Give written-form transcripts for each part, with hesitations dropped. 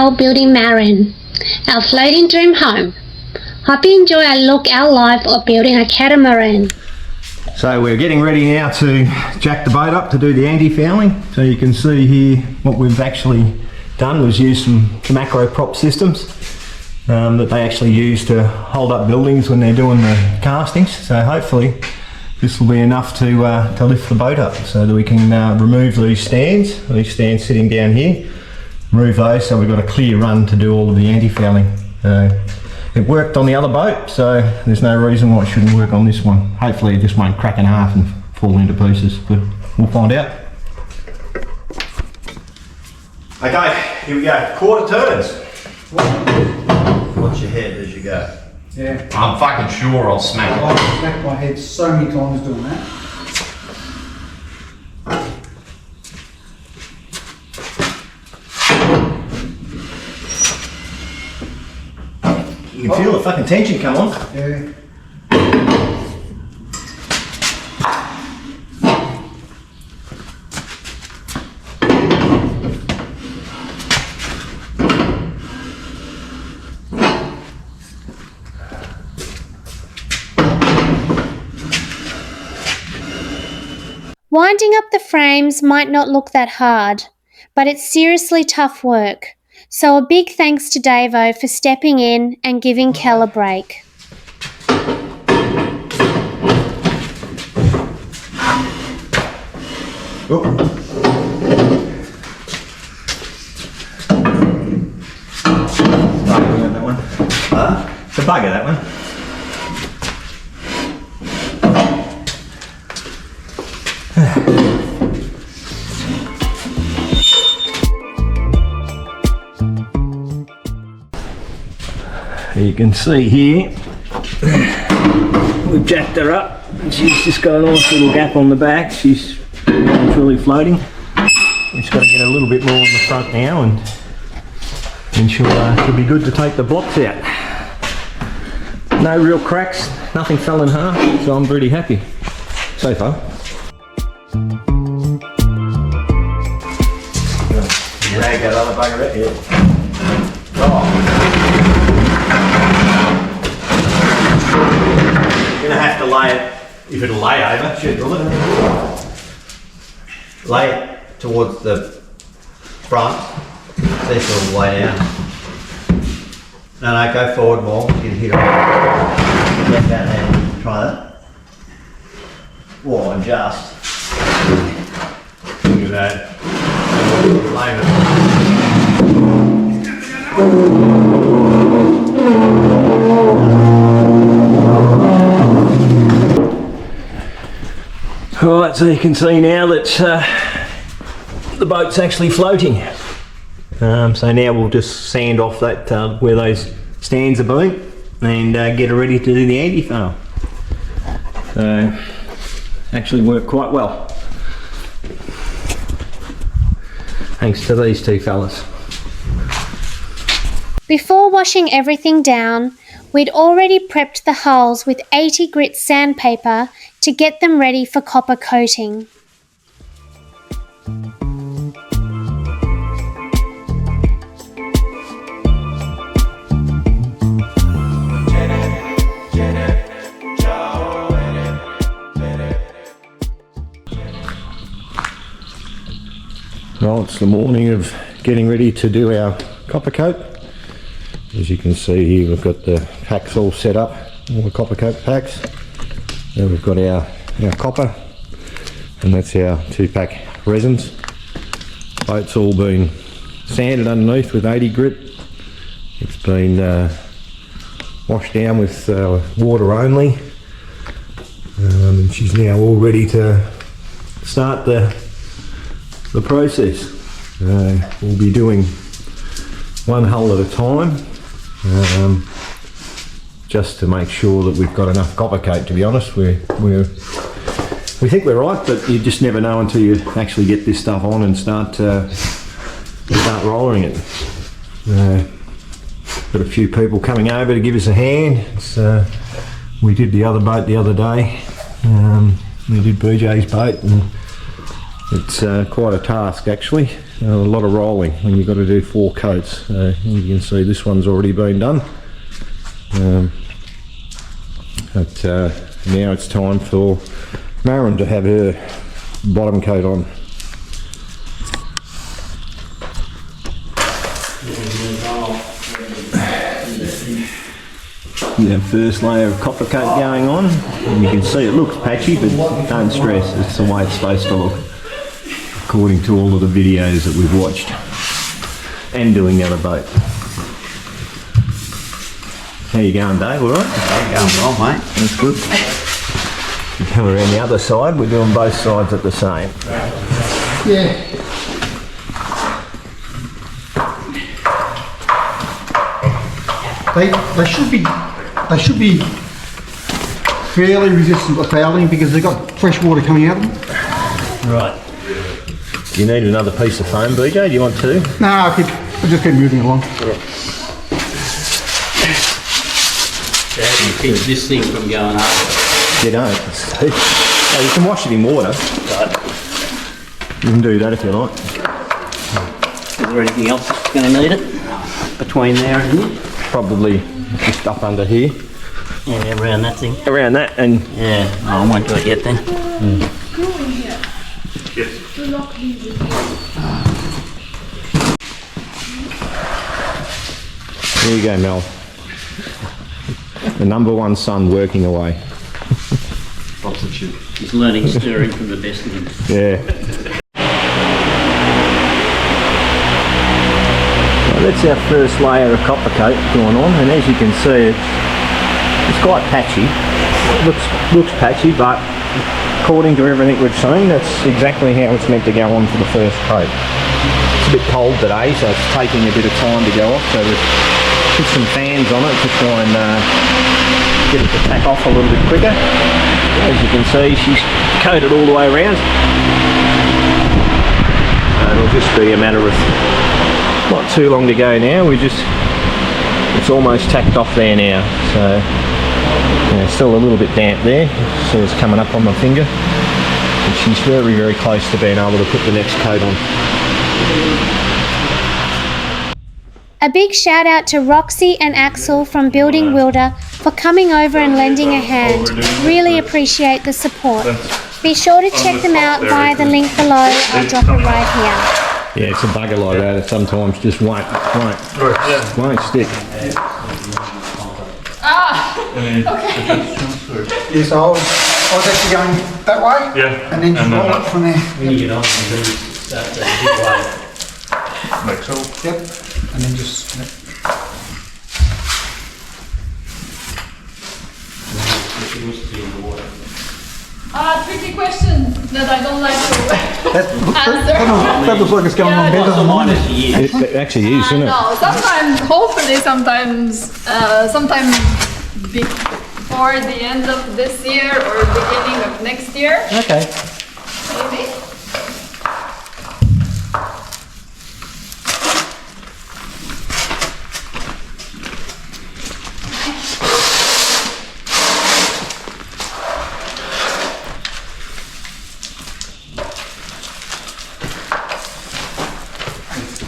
now building Marram, our floating dream home. Hope you enjoy our life of building a catamaran. So we're getting ready now to jack the boat up to do the anti-fouling. So you can see here what we've actually done was use some macro prop systems that they actually use to hold up buildings when they're doing the castings. So hopefully this will be enough to lift the boat up so that we can remove these stands sitting down here, remove those so we've got a clear run to do all of the anti-fouling. It worked on the other boat, so there's no reason why it shouldn't work on this one. Hopefully it just won't crack in half and fall into pieces, but we'll find out. Okay, here we go, quarter turns. Watch your head as you go. Yeah. I'm fucking sure I'll smack it. I've smacked my head so many times doing that. You can feel the fucking tension come on. Yeah. Winding up the frames might not look that hard, but it's seriously tough work. So a big thanks to Davo for stepping in and giving Kel a break. Oh. That one. Huh? It's a bugger, that one. You can see here we've jacked her up and she's just got a nice little gap on the back. She's truly floating. We've just got to get a little bit more on the front now and she'll be good to take the blocks out. No real cracks, nothing fell in half, so I'm pretty happy so far. Drag that other bugger out here. You're going to have to lay it, if it'll lay over, should drill it. Lay it towards the front. See if it'll lay down. No, go forward more. You can hit it. Get down there. Try that. Whoa, and just. Look at that. Lay it. Right, so you can see now that the boat's actually floating. So now we'll just sand off that where those stands have been and get her ready to do the anti-foul. So actually worked quite well. Thanks to these two fellas. Before washing everything down, we'd already prepped the hulls with 80 grit sandpaper to get them ready for copper coating. Well, it's the morning of getting ready to do our copper coat. As you can see here, we've got the packs all set up, all the copper coat packs. Then we've got our copper, and that's our 2-pack resins. Boat's all been sanded underneath with 80 grit. It's been washed down with water only, and she's now all ready to start the process. We'll be doing one hull at a time, just to make sure that we've got enough copper coat. To be honest, we think we're right, but you just never know until you actually get this stuff on and start rolling it. Got a few people coming over to give us a hand. We did the other boat the other day. We did BJ's boat, and it's quite a task actually. a lot of rolling when you've got to do 4 coats. You can see this one's already been done. But now it's time for Marram to have her bottom coat on. Yeah, first layer of copper coat going on, and you can see it looks patchy, but don't stress, it's the way it's supposed to look, according to all of the videos that we've watched and doing the other boat. How you going, Dave? All right? Yeah, going well, mate. That's good. You come around the other side, we're doing both sides at the same. Yeah. They should be fairly resistant to fouling because they've got fresh water coming out of them. Right. Do you need another piece of foam, BJ? Do you want two? No, I'll just keep moving along. How do you keep this thing from going over? You don't. Oh, you can wash it in water. Right. You can do that if you like. Is there anything else that's going to need it? Between there and here? Probably just up under here. Yeah, around that thing. Around that, and Yeah, I won't do it yet then. there you go, Mel. The #1 son working away. He's learning steering from the best of them. Yeah. Well, that's our first layer of copper coat going on, and as you can see, it's quite patchy. It looks patchy, but according to everything we've seen, that's exactly how it's meant to go on for the first coat. It's a bit cold today, so it's taking a bit of time to go off, so we've put some fans on it to try and get it to tack off a little bit quicker. As you can see, she's coated all the way around. It'll just be a matter of not too long to go now. It's almost tacked off there now, so yeah, still a little bit damp there. See it's coming up on my finger. But she's very, very close to being able to put the next coat on. A big shout out to Roxy and Axel from Building Wilder for coming over and lending a hand. Really appreciate the support. Be sure to check them out via the link below. I'll drop it right here. Yeah, it's a bugger like that. It sometimes just won't stick. Yes, I was actually going that way. Yeah. And then just roll it from there. When you get on and start to hit wave. Like so. Yep. And then just. Yep. Tricky question that I don't like to answer. That looks like it's going on better Plus or than mine. minus a year. It actually is, isn't it? No, sometimes, hopefully, sometimes before the end of this year or beginning of next year, Okay. maybe.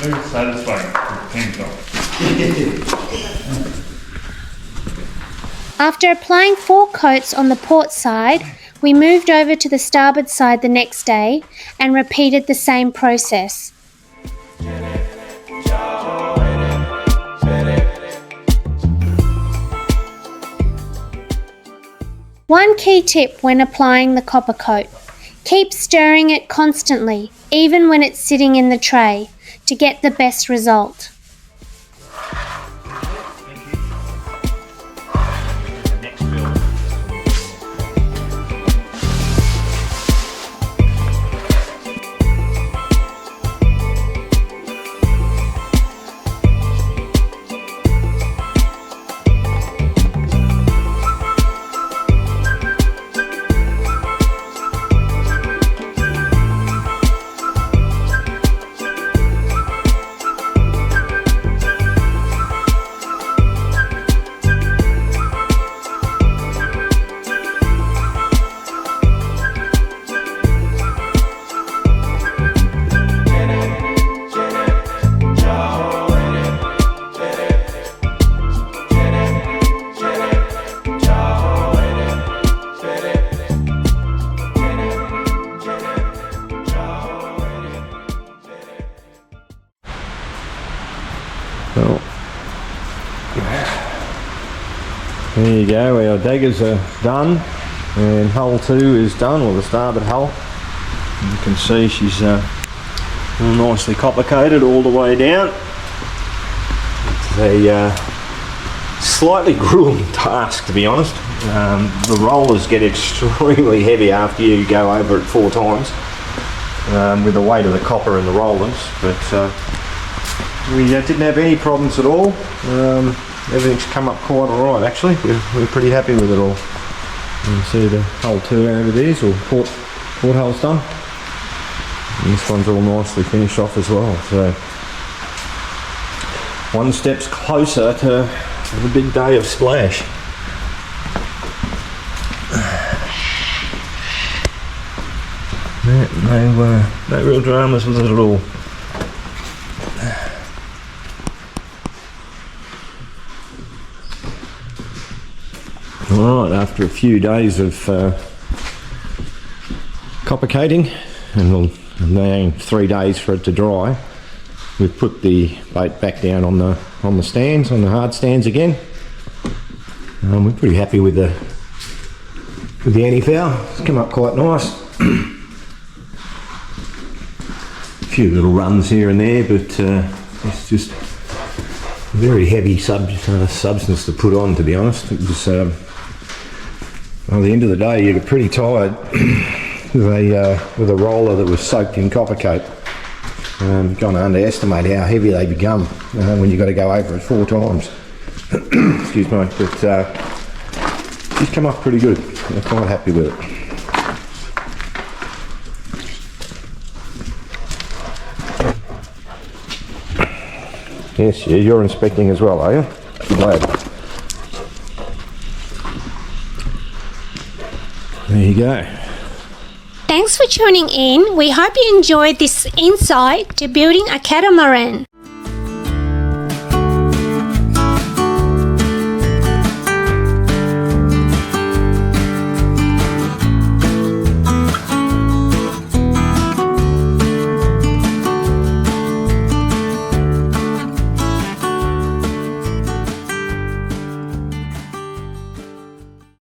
Very satisfying to paint off. After applying 4 coats on the port side, we moved over to the starboard side the next day and repeated the same process. One key tip when applying the copper coat: keep stirring it constantly, even when it's sitting in the tray, to get the best result. There you go, our daggers are done and hull 2 is done, or the starboard hull. You can see she's all nicely copper coated all the way down. It's a slightly grueling task, to be honest. The rollers get extremely heavy after you go over it 4 times with the weight of the copper and the rollers, but we didn't have any problems at all. Everything's come up quite alright actually. We're pretty happy with it all. You can see the hull 2 over there, so port hull's done. And this one's all nicely finished off as well, so one step's closer to the big day of splash. No real dramas with it at all. Alright, after a few days of copper coating, and now 3 days for it to dry, we've put the boat back down on the stands, on the hard stands again. We're pretty happy with the antifoul. It's come up quite nice. A few little runs here and there, but it's just very heavy substance to put on, to be honest. It was, well, at the end of the day, you get pretty tired with a roller that was soaked in copper coat. You can't underestimate how heavy they become when you've got to go over it 4 times. Excuse me, but she's come off pretty good. I'm quite happy with it. Yes, yeah, you're inspecting as well, are you? Good lad. There you go. Thanks for tuning in. We hope you enjoyed this insight to building a catamaran.